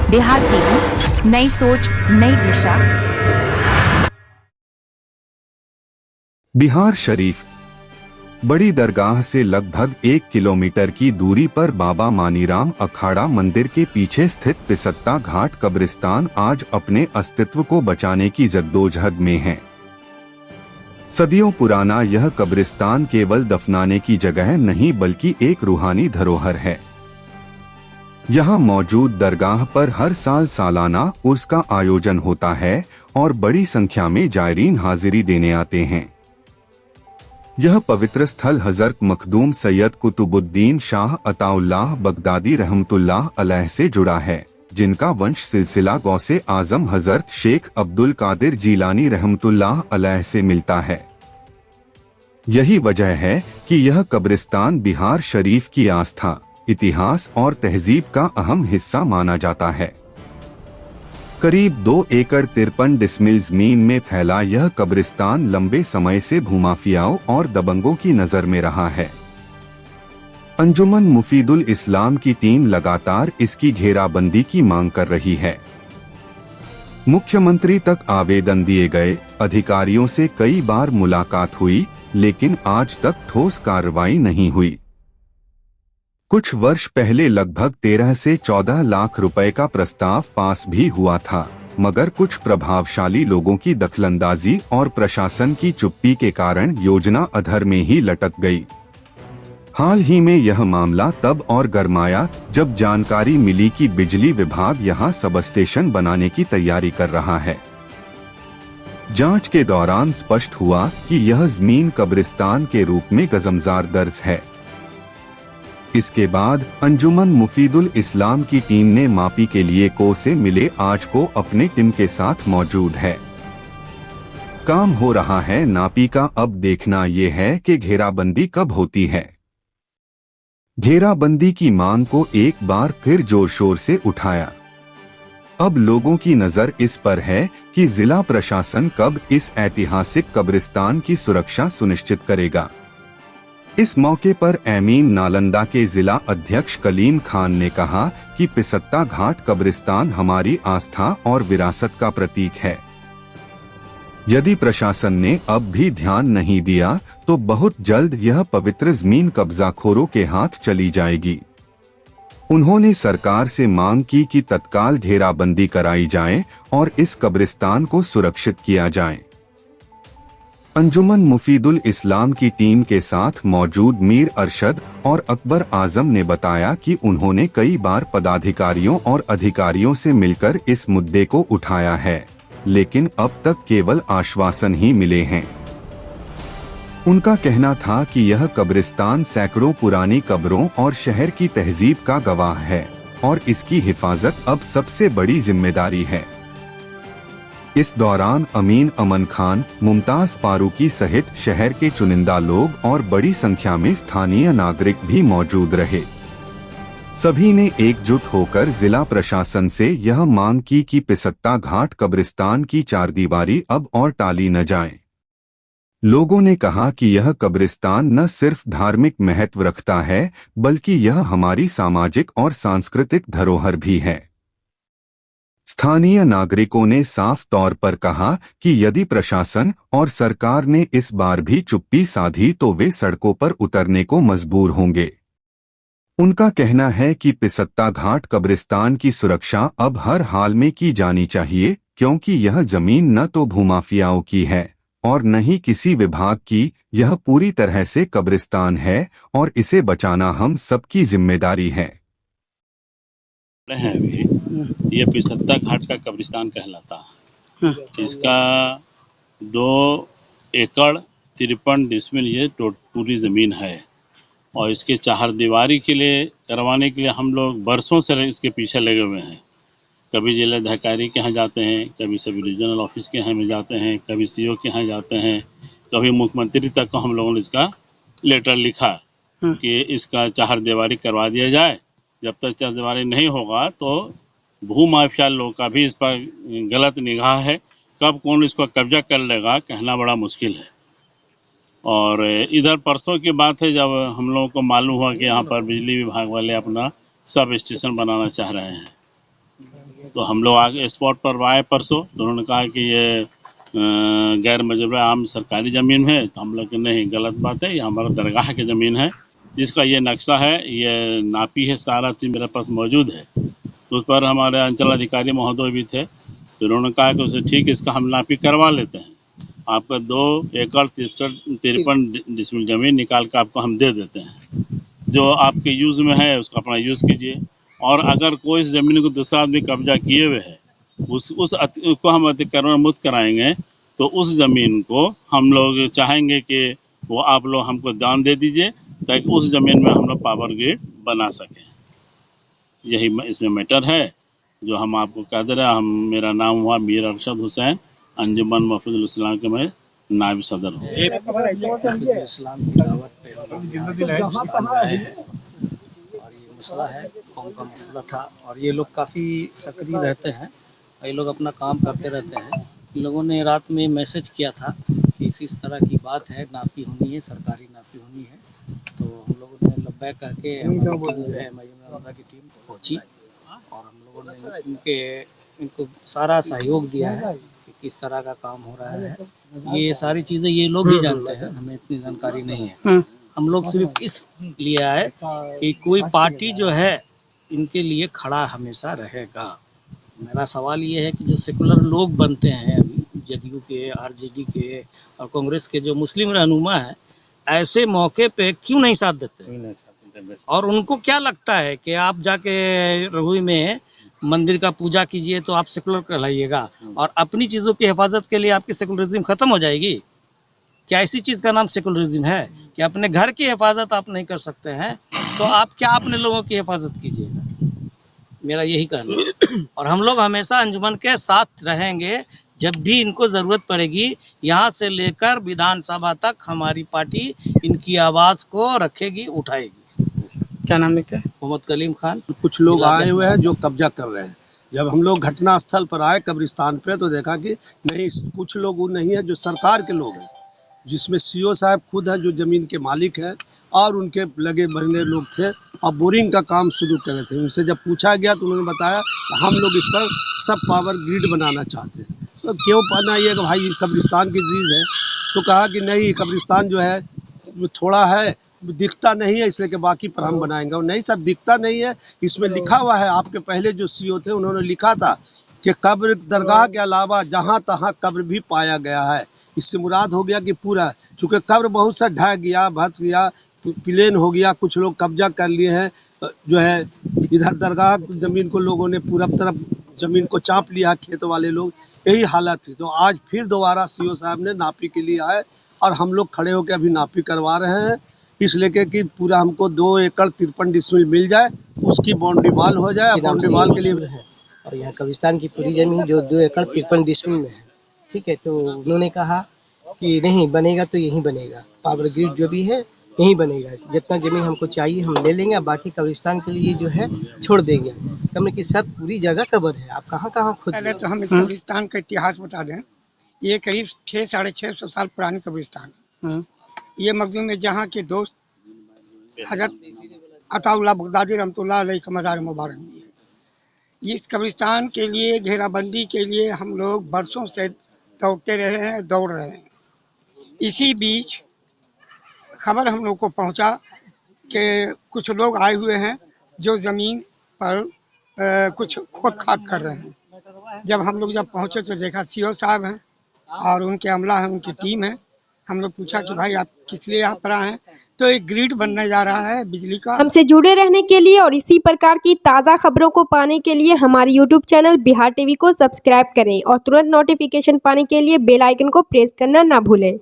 Bihar TV, नई सोच नई दिशा। बिहार शरीफ बड़ी दरगाह से लगभग 1 किलोमीटर की दूरी पर बाबा मानीराम अखाड़ा मंदिर के पीछे स्थित पिसत्ता घाट कब्रिस्तान आज अपने अस्तित्व को बचाने की जद्दोजहद में है। सदियों पुराना यह कब्रिस्तान केवल दफनाने की जगह नहीं बल्कि एक रूहानी धरोहर है। यहाँ मौजूद दरगाह पर हर साल सालाना उर्स का आयोजन होता है और बड़ी संख्या में जायरीन हाजिरी देने आते हैं। यह पवित्र स्थल हजरत मखदूम सैयद कुतुबुद्दीन शाह अताउल्लाह बगदादी रहमतुल्लाह अलैह से जुड़ा है, जिनका वंश सिलसिला गौसे आजम हजरत शेख अब्दुल कादिर जीलानी रहमतुल्लाह अलैह से मिलता है। यही वजह है कि यह कब्रिस्तान बिहार शरीफ की आस्था, इतिहास और तहजीब का अहम हिस्सा माना जाता है। करीब 2 एकड़ 53 डिसमिल जमीन में फैला यह कब्रिस्तान लंबे समय से भूमाफियाओं और दबंगों की नजर में रहा है। अंजुमन मुफीदुल इस्लाम की टीम लगातार इसकी घेराबंदी की मांग कर रही है। मुख्यमंत्री तक आवेदन दिए गए, अधिकारियों से कई बार मुलाकात हुई, लेकिन आज तक ठोस कार्रवाई नहीं हुई। कुछ वर्ष पहले लगभग 13 से 14 लाख रुपए का प्रस्ताव पास भी हुआ था, मगर कुछ प्रभावशाली लोगों की दखलंदाजी और प्रशासन की चुप्पी के कारण योजना अधर में ही लटक गई। हाल ही में यह मामला तब और गरमाया जब जानकारी मिली कि बिजली विभाग यहां सब स्टेशन बनाने की तैयारी कर रहा है। जांच के दौरान स्पष्ट हुआ कि यह जमीन कब्रिस्तान के रूप में गजमजार दर्ज है। इसके बाद अंजुमन मुफीदुल इस्लाम की टीम ने मापी के लिए को से मिले आज को अपने टीम के साथ मौजूद है। काम हो रहा है नापी का, अब देखना ये है कि घेराबंदी कब होती है। घेराबंदी की मांग को एक बार फिर जोर शोर से उठाया। अब लोगों की नजर इस पर है कि जिला प्रशासन कब इस ऐतिहासिक कब्रिस्तान की सुरक्षा सुनिश्चित करेगा। इस मौके पर एमीन नालंदा के जिला अध्यक्ष कलीम खान ने कहा कि पिसत्ता घाट कब्रिस्तान हमारी आस्था और विरासत का प्रतीक है। यदि प्रशासन ने अब भी ध्यान नहीं दिया तो बहुत जल्द यह पवित्र जमीन कब्जाखोरों के हाथ चली जाएगी। उन्होंने सरकार से मांग की कि तत्काल घेराबंदी कराई जाए और इस कब्रिस्तान को सुरक्षित किया जाए। अंजुमन मुफीदुल इस्लाम की टीम के साथ मौजूद मीर अरशद और अकबर आजम ने बताया कि उन्होंने कई बार पदाधिकारियों और अधिकारियों से मिलकर इस मुद्दे को उठाया है, लेकिन अब तक केवल आश्वासन ही मिले हैं। उनका कहना था कि यह कब्रिस्तान सैकड़ों पुरानी कब्रों और शहर की तहजीब का गवाह है और इसकी हिफाजत अब सबसे बड़ी जिम्मेदारी है। इस दौरान अमीन अमन खान, मुमताज फारूकी सहित शहर के चुनिंदा लोग और बड़ी संख्या में स्थानीय नागरिक भी मौजूद रहे। सभी ने एकजुट होकर जिला प्रशासन से यह मांग की कि पिसत्ता घाट कब्रिस्तान की चारदीवारी अब और टाली न जाए। लोगों ने कहा कि यह कब्रिस्तान न सिर्फ धार्मिक महत्व रखता है बल्कि यह हमारी सामाजिक और सांस्कृतिक धरोहर भी है। स्थानीय नागरिकों ने साफ तौर पर कहा कि यदि प्रशासन और सरकार ने इस बार भी चुप्पी साधी तो वे सड़कों पर उतरने को मजबूर होंगे। उनका कहना है कि पिसत्ता घाट कब्रिस्तान की सुरक्षा अब हर हाल में की जानी चाहिए, क्योंकि यह जमीन न तो भूमाफियाओं की है और न ही किसी विभाग की। यह पूरी तरह से कब्रिस्तान है और इसे बचाना हम सबकी जिम्मेदारी है। ये पिसत्ता घाट का कब्रिस्तान कहलाता है। इसका 2 एकड़ 53 डिसमिल ये पूरी ज़मीन है और इसके चारदीवारी के लिए करवाने के लिए हम लोग बरसों से इसके पीछे लगे हुए हैं। कभी जिलाधिकारी के यहाँ जाते हैं, कभी सब रीजनल ऑफिस के यहाँ में जाते हैं, कभी सीओ के यहाँ जाते हैं, कभी मुख्यमंत्री तक को हम लोगों ने इसका लेटर लिखा कि इसका चारदीवारी करवा दिया जाए। जब तक चारदीवारी नहीं होगा तो भूमाफिया लोगों का भी इस पर गलत निगाह है। कब कौन इसको कब्जा कर लेगा कहना बड़ा मुश्किल है। और इधर परसों की बात है जब हम लोगों को मालूम हुआ कि यहाँ पर बिजली विभाग वाले अपना सब स्टेशन बनाना चाह रहे हैं। तो हम लोग आज स्पॉट पर आए परसों, तो उन्होंने कहा कि ये गैर मजबूर आम सरकारी ज़मीन है। तो हम लोग कि नहीं, गलत बात है, ये हमारा दरगाह की ज़मीन है। जिसका ये नक्शा है, ये नापी है, सारा चीज़ मेरे पास मौजूद है। तो उस पर हमारे अंचल अधिकारी महोदय भी थे, तो उन्होंने कहा कि उसे ठीक, इसका हम नापी करवा लेते हैं, आपका 2 एकड़ 53 डिसमिल ज़मीन निकाल कर आपको हम दे देते हैं। जो आपके यूज़ में है उसका अपना यूज़ कीजिए, और अगर कोई इस ज़मीन को दूसरा आदमी कब्जा किए हुए है, उसको हम अतिक्रमण मुक्त कराएंगे, तो उस ज़मीन को हम लोग चाहेंगे कि वो आप लोग हमको दान दे दीजिए, ताकि उस ज़मीन में हम लोग पावर ग्रिड बना सकें। यही इसमें मैटर है जो हम आपको कह दे रहे हैं। मेरा नाम हुआ मीर अरशद हुसैन, अंजुमन महफूजुल इस्लाम के मैं नायब सदर हूँ। इस्लाम की दावत पे आए हैं और ये मसला है, कौन का मसला था, और ये लोग काफ़ी सक्रिय रहते हैं, ये लोग अपना काम करते रहते हैं। इन लोगों ने रात में मैसेज किया था कि इस तरह की बात है, नापी होनी है, सरकारी नापी होनी है। तो हम लोगों ने लब्बैक कह के हमारी की टीम पहुंची और हम लोगों ने इनको सारा सहयोग दिया है कि किस तरह का काम हो रहा है। ये सारी चीज़ें ये लोग ही जानते हैं, हमें इतनी जानकारी नहीं है। हम लोग सिर्फ इस लिए आए कि कोई पार्टी जो है इनके लिए खड़ा हमेशा रहेगा। मेरा सवाल ये है कि जो सेकुलर लोग बनते हैं, जदयू के, आरजेडी के और कांग्रेस के जो मुस्लिम रहनुमा है, ऐसे मौके पे क्यों नहीं साथ देते? और उनको क्या लगता है कि आप जाके रहुई में मंदिर का पूजा कीजिए तो आप सेकुलर कहलाइएगा, और अपनी चीज़ों की हिफाजत के लिए आपकी सेकुलरिज्म ख़त्म हो जाएगी? क्या ऐसी चीज़ का नाम सेकुलरिज्म है कि अपने घर की हिफाजत आप नहीं कर सकते हैं, तो आप क्या अपने लोगों की हिफाजत कीजिएगा? मेरा यही कहना है। और हम लोग हमेशा अंजुमन के साथ रहेंगे, जब भी इनको ज़रूरत पड़ेगी। यहाँ से लेकर विधानसभा तक हमारी पार्टी इनकी आवाज़ को रखेगी, उठाएगी। क्या नाम लिखते हैं? मोहम्मद कलीम खान। कुछ लोग आए हुए हैं जो कब्जा कर रहे हैं। जब हम लोग घटना स्थल पर आए कब्रिस्तान पे, तो देखा कि नहीं, कुछ लोग वो नहीं है जो सरकार के लोग हैं, जिसमें सीओ साहब खुद है जो ज़मीन के मालिक हैं, और उनके लगे बढ़ने लोग थे और बोरिंग का काम शुरू करे थे। उनसे जब पूछा गया तो उन्होंने बताया कि हम लोग इस पर सब पावर ग्रिड बनाना चाहते हैं। तो क्यों बनाइए कि भाई कब्रिस्तान की चीज़ है? तो कहा कि नहीं, कब्रिस्तान जो है वो थोड़ा है, दिखता नहीं है, इसलिए कि बाकी पर हम बनाएंगे। और नहीं सब दिखता नहीं है, इसमें लिखा हुआ है। आपके पहले जो सीओ थे उन्होंने लिखा था कि कब्र दरगाह के अलावा जहाँ तहाँ कब्र भी पाया गया है। इससे मुराद हो गया कि पूरा, चूँकि कब्र बहुत सा ढह गया, भट गया, प्लेन हो गया, कुछ लोग कब्जा कर लिए हैं, जो है इधर दरगाह ज़मीन को लोगों ने पूरा तरफ ज़मीन को चाँप लिया, खेत वाले लोग, यही हालत थी। तो आज फिर दोबारा सीओ साहब ने नापी के लिए आए और हम लोग खड़े होकर अभी नापी करवा रहे हैं, इसलिए कि पूरा हमको 2 एकड़ 53 डिसमिल मिल जाए, उसकी बाउंड्री वाल हो जाए। बाउंड्री वाल के लिए और यहाँ कब्रिस्तान की पूरी ज़मीन जो 2 एकड़ 53 डिसमिल में है, ठीक है। तो उन्होंने कहा कि नहीं बनेगा तो यहीं बनेगा, पावर ग्रिड जो भी है यहीं बनेगा, जितना ज़मीन हमको चाहिए हम ले लेंगे, बाकी कब्रिस्तान के लिए जो है छोड़ देंगे। तो हमने कि सर पूरी जगह कब्र है, आप कहाँ कहाँ खुद। पहले तो हम इस कब्रिस्तान का इतिहास बता दें। ये करीब 600-650 साल पुरानी कब्रिस्तान है। ये मखदूम में जहाँ के दोस्त हजरत अताउल्लाह बगदादी रहमतुल्लाह अलैह का मज़ार मुबारक भी है। इस कब्रिस्तान के लिए, घेराबंदी के लिए हम लोग बरसों से दौड़ रहे हैं। इसी बीच खबर हम लोग को पहुंचा कि कुछ लोग आए हुए हैं जो ज़मीन पर कुछ खोद खाद कर रहे हैं। जब हम लोग पहुंचे तो देखा सीओ साहब हैं और उनके अमला हैं, उनकी टीम है। हम लोग पूछा कि भाई आप किस लिए यहाँ पर आए हैं? तो एक ग्रिड बनने जा रहा है बिजली का। हमसे जुड़े रहने के लिए और इसी प्रकार की ताज़ा खबरों को पाने के लिए हमारे यूट्यूब चैनल बिहार टीवी को सब्सक्राइब करें और तुरंत नोटिफिकेशन पाने के लिए बेल आइकन को प्रेस करना ना भूलें।